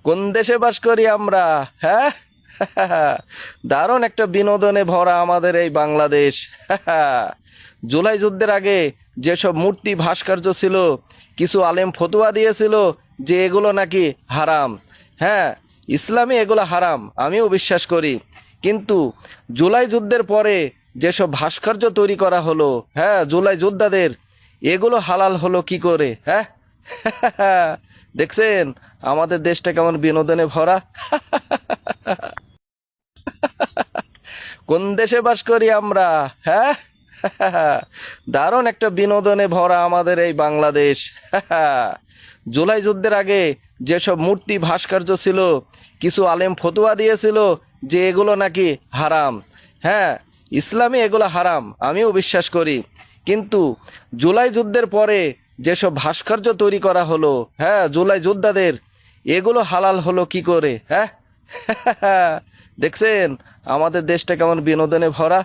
কোন দেশে বাস করি আমরা? হ্যাঁ, দারুণ একটা বিনোদনে ভরা আমাদের এই বাংলাদেশ। জুলাই যুদ্ধের আগে যেসব মূর্তি ভাস্কর্য ছিল, কিছু আলেম ফতোয়া দিয়েছিল যে এগুলো নাকি হারাম। হ্যাঁ, ইসলামে এগুলো হারাম, আমিও বিশ্বাস করি। কিন্তু জুলাই যুদ্ধের পরে যেসব ভাস্কর্য তৈরি করা হলো, হ্যাঁ, জুলাই যোদ্ধাদের, এগুলো হালাল হলো কি করে? হ্যাঁ, দেখছেন আমাদের দেশটা কেমন বিনোদনে ভরা। কোন দেশে বাস করি আমরা? হ্যাঁ, দারুণ একটা বিনোদনে ভরা আমাদের এই বাংলাদেশ। জুলাই যুদ্ধের আগে যেসব মূর্তি ভাস্কর্য ছিল, কিছু আলেম ফতোয়া দিয়েছিল যে এগুলো নাকি হারাম। হ্যাঁ, ইসলামে এগুলো হারাম, আমিও বিশ্বাস করি। কিন্তু জুলাই যুদ্ধের পরে যেসব ভাস্কর্য তৈরি করা হলো, হ্যাঁ, জুলাই যোদ্ধাদের, এগুলো হালাল হলো কি করে? হ্যাঁ, দেখছেন আমাদের দেশটা কেমন বিনোদনে ভরা।